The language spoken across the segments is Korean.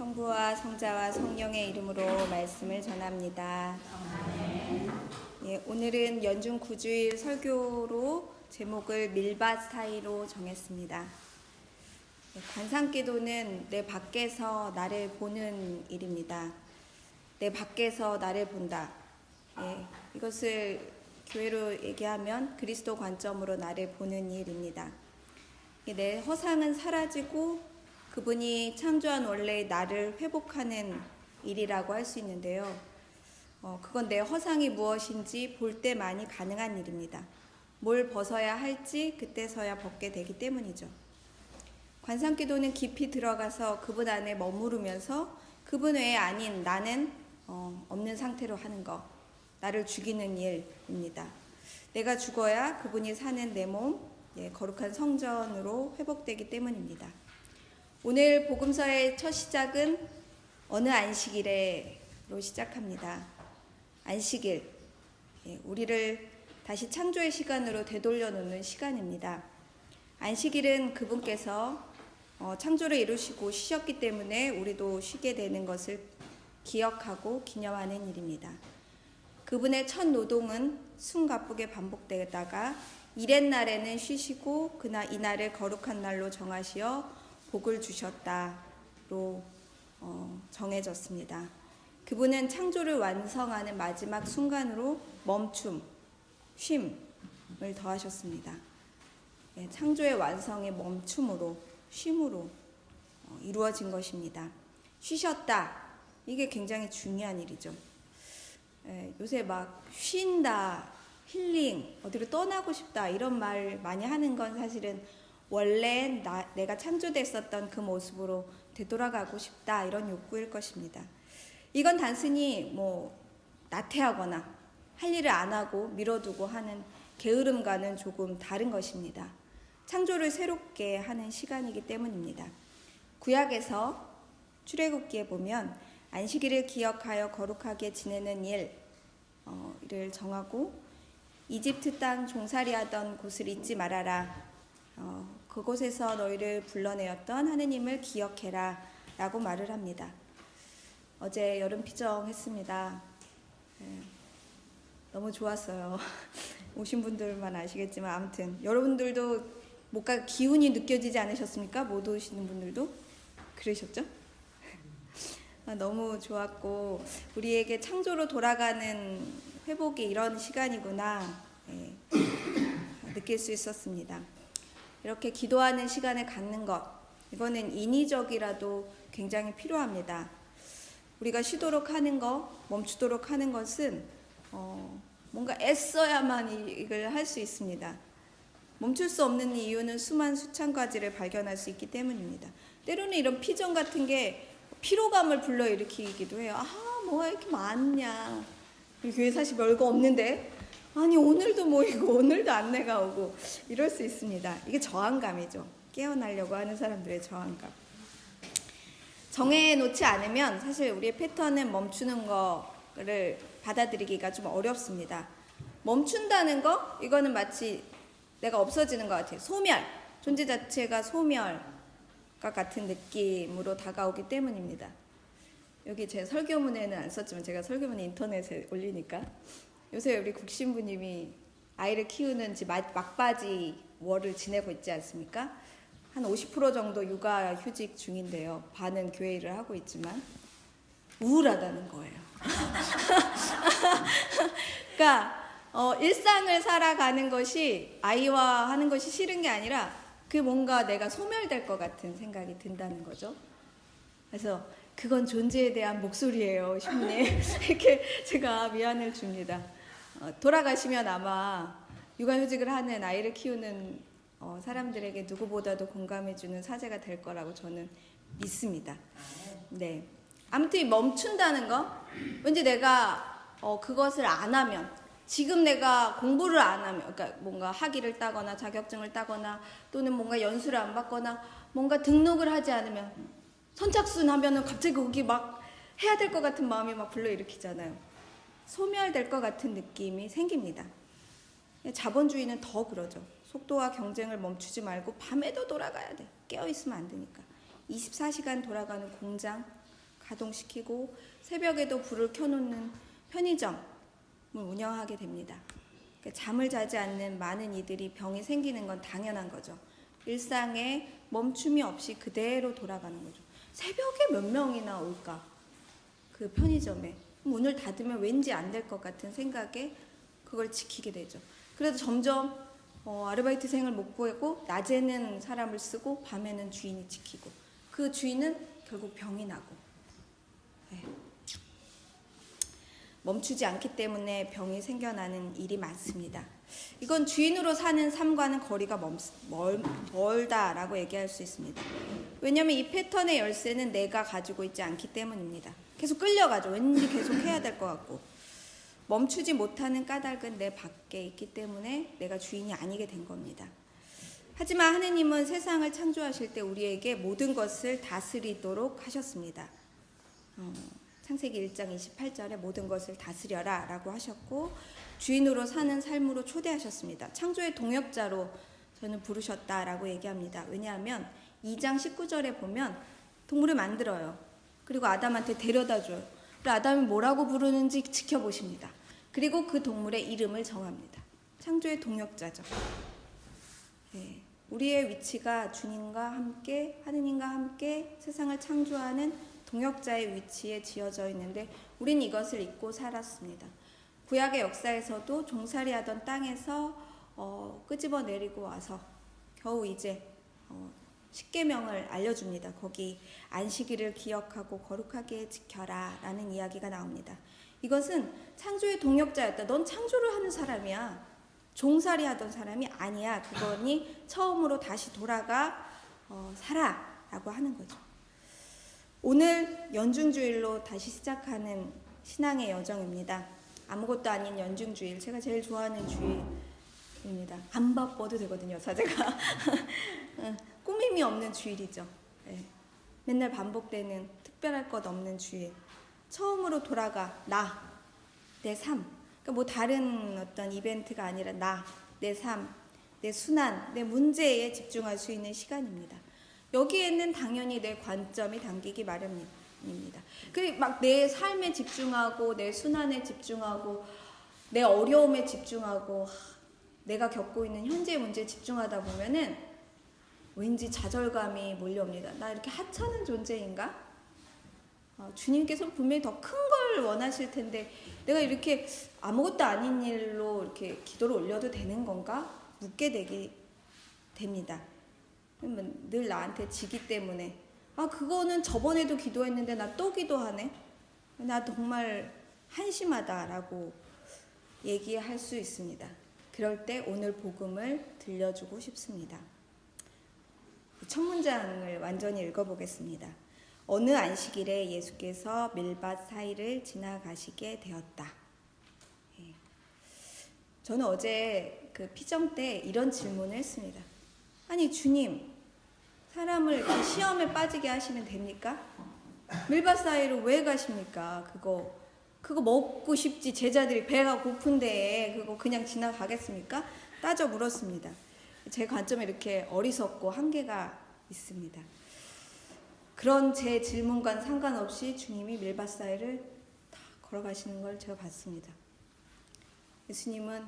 성부와 성자와 성령의 이름으로 말씀을 전합니다. 예, 오늘은 연중 9주일 설교로 제목을 밀밭 사이로 정했습니다. 예, 관상기도는 내 밖에서 나를 보는 일입니다. 내 밖에서 나를 본다. 예, 이것을 교회로 얘기하면 그리스도 관점으로 나를 보는 일입니다. 예, 내 허상은 사라지고 그분이 창조한 원래의 나를 회복하는 일이라고 할 수 있는데요. 그건 내 허상이 무엇인지 볼 때만이 가능한 일입니다. 뭘 벗어야 할지 그때서야 벗게 되기 때문이죠. 관상기도는 깊이 들어가서 그분 안에 머무르면서 그분 외에 아닌 나는 없는 상태로 하는 것, 나를 죽이는 일입니다. 내가 죽어야 그분이 사는 내 몸, 거룩한 성전으로 회복되기 때문입니다. 오늘 복음서의 첫 시작은 어느 안식일에로 시작합니다. 안식일, 우리를 다시 창조의 시간으로 되돌려 놓는 시간입니다. 안식일은 그분께서 창조를 이루시고 쉬셨기 때문에 우리도 쉬게 되는 것을 기억하고 기념하는 일입니다. 그분의 첫 노동은 숨가쁘게 반복되다가 이렛날에는 쉬시고 이날을 거룩한 날로 정하시어 복을 주셨다로 정해졌습니다. 그분은 창조를 완성하는 마지막 순간으로 멈춤, 쉼을 더하셨습니다. 창조의 완성의 멈춤으로, 쉼으로 이루어진 것입니다. 쉬셨다. 이게 굉장히 중요한 일이죠. 요새 막 쉰다, 힐링, 어디로 떠나고 싶다 이런 말 많이 하는 건 사실은 원래 내가 창조됐었던 그 모습으로 되돌아가고 싶다 이런 욕구일 것입니다. 이건 단순히 나태하거나 할 일을 안 하고 미뤄두고 하는 게으름과는 조금 다른 것입니다. 창조를 새롭게 하는 시간이기 때문입니다. 구약에서 출애굽기에 보면 안식일을 기억하여 거룩하게 지내는 일을 정하고 이집트 땅 종살이하던 곳을 잊지 말아라. 그곳에서 너희를 불러내었던 하느님을 기억해라 라고 말을 합니다. 어제 여름 피정했습니다. 너무 좋았어요. 오신 분들만 아시겠지만 아무튼 여러분들도 뭔가 기운이 느껴지지 않으셨습니까? 못 오시는 분들도 그러셨죠? 너무 좋았고 우리에게 창조로 돌아가는 회복이 이런 시간이구나 느낄 수 있었습니다. 이렇게 기도하는 시간을 갖는 것, 이거는 인위적이라도 굉장히 필요합니다. 우리가 쉬도록 하는 것, 멈추도록 하는 것은 뭔가 애써야만 이걸 할 수 있습니다. 멈출 수 없는 이유는 수천 가지를 발견할 수 있기 때문입니다. 때로는 이런 피정 같은 게 피로감을 불러일으키기도 해요. 뭐가 이렇게 많냐. 우리 교회 사실 별거 없는데 아니 오늘도 모이고 오늘도 안내가 오고 이럴 수 있습니다. 이게 저항감이죠. 깨어나려고 하는 사람들의 저항감. 정해놓지 않으면 사실 우리의 패턴은 멈추는 거를 받아들이기가 좀 어렵습니다. 멈춘다는 거 이거는 마치 내가 없어지는 것 같아요. 소멸, 존재 자체가 소멸과 같은 느낌으로 다가오기 때문입니다. 여기 제 설교문에는 안 썼지만 제가 설교문 인터넷에 올리니까 요새 우리 국신부님이 아이를 키우는 집 막바지 월을 지내고 있지 않습니까? 한 50% 정도 육아휴직 중인데요. 반은 교회 일을 하고 있지만 우울하다는 거예요. 그러니까 일상을 살아가는 것이 아이와 하는 것이 싫은 게 아니라 그 뭔가 내가 소멸될 것 같은 생각이 든다는 거죠. 그래서 그건 존재에 대한 목소리예요, 신부님. 이렇게 제가 위안을 줍니다. 돌아가시면 아마 육아휴직을 하는 아이를 키우는 사람들에게 누구보다도 공감해주는 사제가 될 거라고 저는 믿습니다. 네. 아무튼 멈춘다는 거, 왠지 내가 그것을 안 하면, 지금 내가 공부를 안 하면, 그러니까 뭔가 학위를 따거나 자격증을 따거나 또는 뭔가 연수를 안 받거나 뭔가 등록을 하지 않으면 선착순 하면은 갑자기 거기 막 해야 될 것 같은 마음이 막 불러일으키잖아요. 소멸될 것 같은 느낌이 생깁니다. 자본주의는 더 그러죠. 속도와 경쟁을 멈추지 말고 밤에도 돌아가야 돼. 깨어있으면 안 되니까. 24시간 돌아가는 공장, 가동시키고 새벽에도 불을 켜놓는 편의점을 운영하게 됩니다. 그러니까 잠을 자지 않는 많은 이들이 병이 생기는 건 당연한 거죠. 일상에 멈춤이 없이 그대로 돌아가는 거죠. 새벽에 몇 명이나 올까? 그 편의점에. 문을 닫으면 왠지 안 될 것 같은 생각에 그걸 지키게 되죠. 그래도 점점 아르바이트생을 못 구하고 낮에는 사람을 쓰고 밤에는 주인이 지키고 그 주인은 결국 병이 나고 멈추지 않기 때문에 병이 생겨나는 일이 많습니다. 이건 주인으로 사는 삶과는 거리가 멀다라고 얘기할 수 있습니다. 왜냐하면 이 패턴의 열쇠는 내가 가지고 있지 않기 때문입니다. 계속 끌려가죠. 왠지 계속 해야 될 것 같고 멈추지 못하는 까닭은 내 밖에 있기 때문에 내가 주인이 아니게 된 겁니다. 하지만 하느님은 세상을 창조하실 때 우리에게 모든 것을 다스리도록 하셨습니다. 창세기 1장 28절에 모든 것을 다스려라 라고 하셨고 주인으로 사는 삶으로 초대하셨습니다. 창조의 동역자로 저는 부르셨다라고 얘기합니다. 왜냐하면 2장 19절에 보면 동물을 만들어요. 그리고 아담한테 데려다줘요. 그리고 아담이 뭐라고 부르는지 지켜보십니다. 그리고 그 동물의 이름을 정합니다. 창조의 동역자죠. 네. 우리의 위치가 주님과 함께 하느님과 함께 세상을 창조하는 동역자의 위치에 지어져 있는데 우린 이것을 잊고 살았습니다. 구약의 역사에서도 종살이하던 땅에서 끄집어 내리고 와서 겨우 이제 십계명을 알려줍니다. 거기 안식일을 기억하고 거룩하게 지켜라 라는 이야기가 나옵니다. 이것은 창조의 동역자였다. 넌 창조를 하는 사람이야. 종살이 하던 사람이 아니야. 그거니 처음으로 다시 돌아가 살아 라고 하는 거죠. 오늘 연중주일로 다시 시작하는 신앙의 여정입니다. 아무것도 아닌 연중주일, 제가 제일 좋아하는 주일입니다. 안 바빠도 되거든요, 사제가. 꾸밈이 없는 주일이죠. 네. 맨날 반복되는 특별할 것 없는 주일. 처음으로 돌아가 내 삶. 그러니까 뭐 다른 어떤 이벤트가 아니라 내 삶, 내 순환, 내 문제에 집중할 수 있는 시간입니다. 여기에는 당연히 내 관점이 담기기 마련입니다. 막 내 삶에 집중하고 내 순환에 집중하고 내 어려움에 집중하고 내가 겪고 있는 현재의 문제에 집중하다 보면은 왠지 좌절감이 몰려옵니다. 나 이렇게 하찮은 존재인가? 주님께서 분명히 더 큰 걸 원하실 텐데 내가 이렇게 아무것도 아닌 일로 이렇게 기도를 올려도 되는 건가? 묻게 됩니다. 늘 나한테 지기 때문에 그거는 저번에도 기도했는데 나 또 기도하네? 나 정말 한심하다라고 얘기할 수 있습니다. 그럴 때 오늘 복음을 들려주고 싶습니다. 첫 문장을 완전히 읽어보겠습니다. 어느 안식일에 예수께서 밀밭 사이를 지나가시게 되었다. 저는 어제 그 피정 때 이런 질문을 했습니다. 아니 주님, 사람을 이렇게 시험에 빠지게 하시면 됩니까? 밀밭 사이로 왜 가십니까? 그거 먹고 싶지. 제자들이 배가 고픈데 그거 그냥 지나가겠습니까? 따져 물었습니다. 제 관점에 이렇게 어리석고 한계가 있습니다. 그런 제 질문과는 상관없이 주님이 밀밭 사이를 다 걸어가시는 걸 제가 봤습니다. 예수님은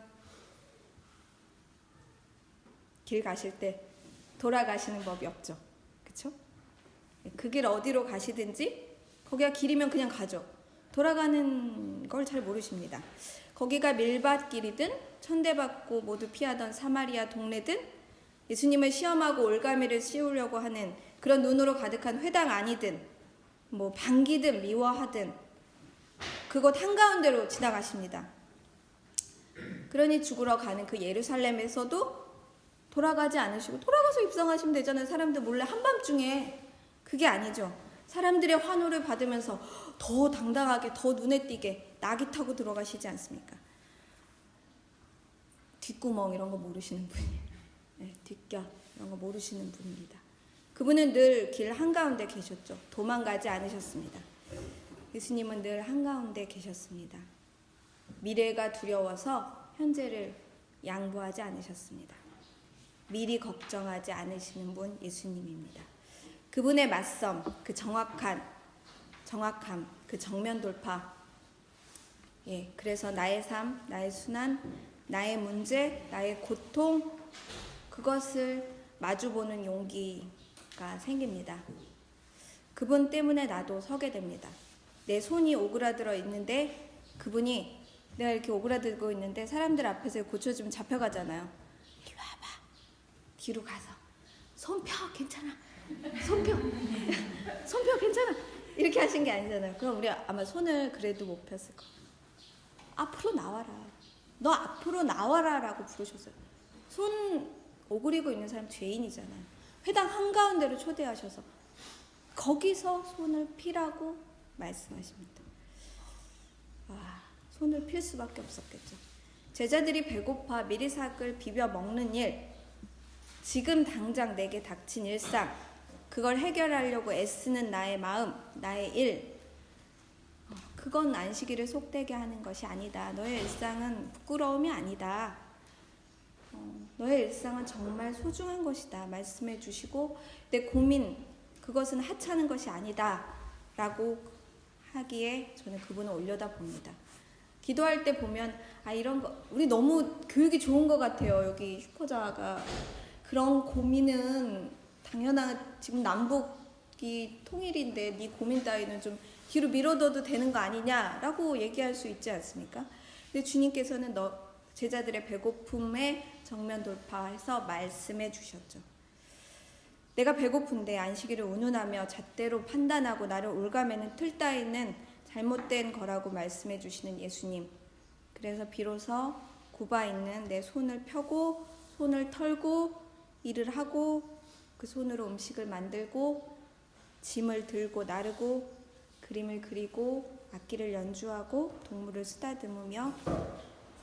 길 가실 때 돌아가시는 법이 없죠. 그쵸? 그 길 어디로 가시든지 거기가 길이면 그냥 가죠. 돌아가는 걸 잘 모르십니다. 거기가 밀밭길이든 천대받고 모두 피하던 사마리아 동네든 예수님을 시험하고 올가미를 씌우려고 하는 그런 눈으로 가득한 회당 아니든 뭐 반기든 미워하든 그곳 한가운데로 지나가십니다. 그러니 죽으러 가는 그 예루살렘에서도 돌아가지 않으시고 돌아가서 입성하시면 되잖아요. 사람들 몰래 한밤중에. 그게 아니죠. 사람들의 환호를 받으면서 더 당당하게 더 눈에 띄게 낙이 타고 들어가시지 않습니까? 뒷구멍 이런 거 모르시는 분이에요. 네, 뒷곁 이런 거 모르시는 분입니다. 그분은 늘 길 한가운데 계셨죠. 도망가지 않으셨습니다. 예수님은 늘 한가운데 계셨습니다. 미래가 두려워서 현재를 양보하지 않으셨습니다. 미리 걱정하지 않으시는 분 예수님입니다. 그분의 맞섬, 그 정확한 정확함, 그 정면 돌파. 예, 그래서 나의 삶, 나의 순환, 나의 문제, 나의 고통, 그것을 마주보는 용기가 생깁니다. 그분 때문에 나도 서게 됩니다. 내 손이 오그라들어 있는데 그분이 내가 이렇게 오그라들고 있는데 사람들 앞에서 고쳐주면 잡혀가잖아요. 이리 와봐. 뒤로 가서 손 펴, 괜찮아. 손 펴. 손 펴, 괜찮아. 이렇게 하신 게 아니잖아요. 그럼 우리 아마 손을 그래도 못 폈을 거예요. 앞으로 나와라. 너 앞으로 나와라 라고 부르셨어요. 손 오그리고 있는 사람 죄인이잖아요. 회당 한가운데로 초대하셔서 거기서 손을 피라고 말씀하십니다. 와, 손을 필 수밖에 없었겠죠. 제자들이 배고파 미리삭을 비벼 먹는 일, 지금 당장 내게 닥친 일상, 그걸 해결하려고 애쓰는 나의 마음, 나의 일, 그건 안식일을 속되게 하는 것이 아니다. 너의 일상은 부끄러움이 아니다. 너의 일상은 정말 소중한 것이다. 말씀해 주시고 내 고민, 그것은 하찮은 것이 아니다. 라고 하기에 저는 그분을 올려다 봅니다. 기도할 때 보면 이런 거 우리 너무 교육이 좋은 것 같아요. 여기 슈퍼자가 그런 고민은 당연한, 지금 남북이 통일인데 네 고민 따위는 좀 뒤로 미뤄둬도 되는 거 아니냐라고 얘기할 수 있지 않습니까? 근데 주님께서는 제자들의 배고픔에 정면 돌파해서 말씀해 주셨죠. 내가 배고픈데 안식일을 운운하며 잣대로 판단하고 나를 올가매는 틀 따위는 잘못된 거라고 말씀해 주시는 예수님. 그래서 비로소 굽어 있는 내 손을 펴고 손을 털고 일을 하고 그 손으로 음식을 만들고 짐을 들고 나르고 그림을 그리고 악기를 연주하고 동물을 쓰다듬으며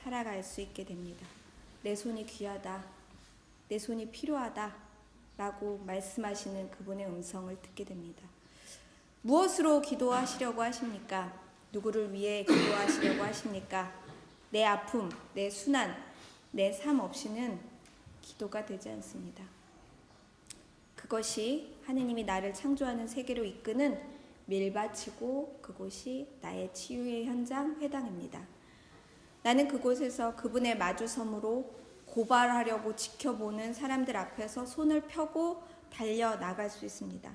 살아갈 수 있게 됩니다. 내 손이 귀하다, 내 손이 필요하다 라고 말씀하시는 그분의 음성을 듣게 됩니다. 무엇으로 기도하시려고 하십니까? 누구를 위해 기도하시려고 하십니까? 내 아픔, 내 순환, 내 삶 없이는 기도가 되지 않습니다. 그것이 하느님이 나를 창조하는 세계로 이끄는 밀밭이고 그곳이 나의 치유의 현장 회당입니다. 나는 그곳에서 그분의 마주섬으로 고발하려고 지켜보는 사람들 앞에서 손을 펴고 달려나갈 수 있습니다.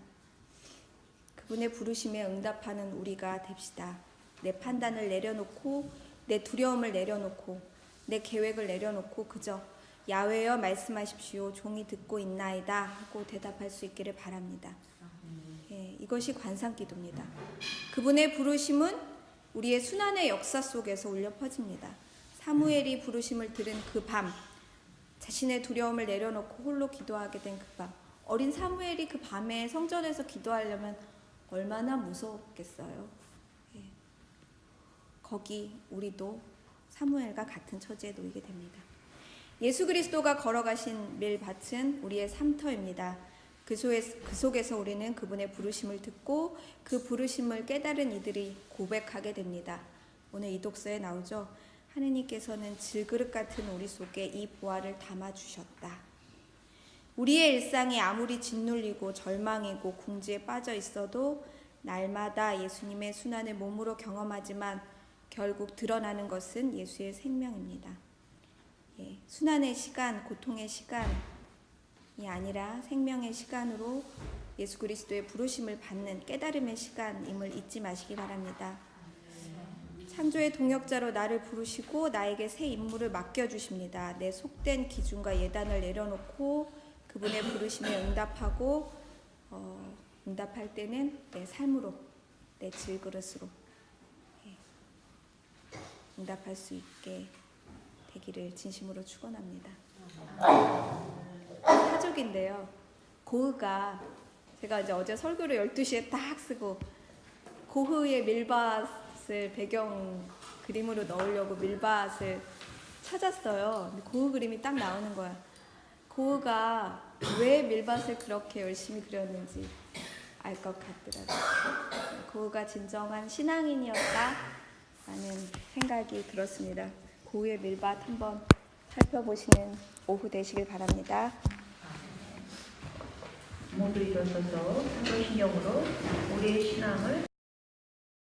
그분의 부르심에 응답하는 우리가 됩시다. 내 판단을 내려놓고 내 두려움을 내려놓고 내 계획을 내려놓고 그저 야훼여 말씀하십시오. 종이 듣고 있나이다 하고 대답할 수 있기를 바랍니다. 이것이 관상기도입니다. 그분의 부르심은 우리의 순환의 역사 속에서 울려 퍼집니다. 사무엘이 부르심을 들은 그 밤, 자신의 두려움을 내려놓고 홀로 기도하게 된 그 밤, 어린 사무엘이 그 밤에 성전에서 기도하려면 얼마나 무서웠겠어요. 거기 우리도 사무엘과 같은 처지에 놓이게 됩니다. 예수 그리스도가 걸어가신 밀밭은 우리의 삶터입니다. 그 속에서 우리는 그분의 부르심을 듣고 그 부르심을 깨달은 이들이 고백하게 됩니다. 오늘 이 독서에 나오죠. 하느님께서는 질그릇 같은 우리 속에 이 보화를 담아주셨다. 우리의 일상이 아무리 짓눌리고 절망이고 궁지에 빠져 있어도 날마다 예수님의 순환을 몸으로 경험하지만 결국 드러나는 것은 예수의 생명입니다. 순환의 시간, 고통의 시간이 아니라 생명의 시간으로 예수 그리스도의 부르심을 받는 깨달음의 시간임을 잊지 마시기 바랍니다. 창조의 동역자로 나를 부르시고 나에게 새 임무를 맡겨주십니다. 내 속된 기준과 예단을 내려놓고 그분의 부르심에 응답하고 응답할 때는 내 삶으로, 내 질그릇으로 응답할 수 있게 되기를 진심으로 축원합니다. 사족인데요. 고흐가 제가 이제 어제 설교를 12시에 딱 쓰고 고흐의 밀밭을 배경 그림으로 넣으려고 밀밭을 찾았어요. 근데 고흐 그림이 딱 나오는 거야. 고흐가 왜 밀밭을 그렇게 열심히 그렸는지 알 것 같더라고요. 고흐가 진정한 신앙인이었다라는 생각이 들었습니다. 고흐의 밀밭 한번 살펴보시는 오후 되시길 바랍니다. 모두 일어서서 사도신경으로 우리의 신앙을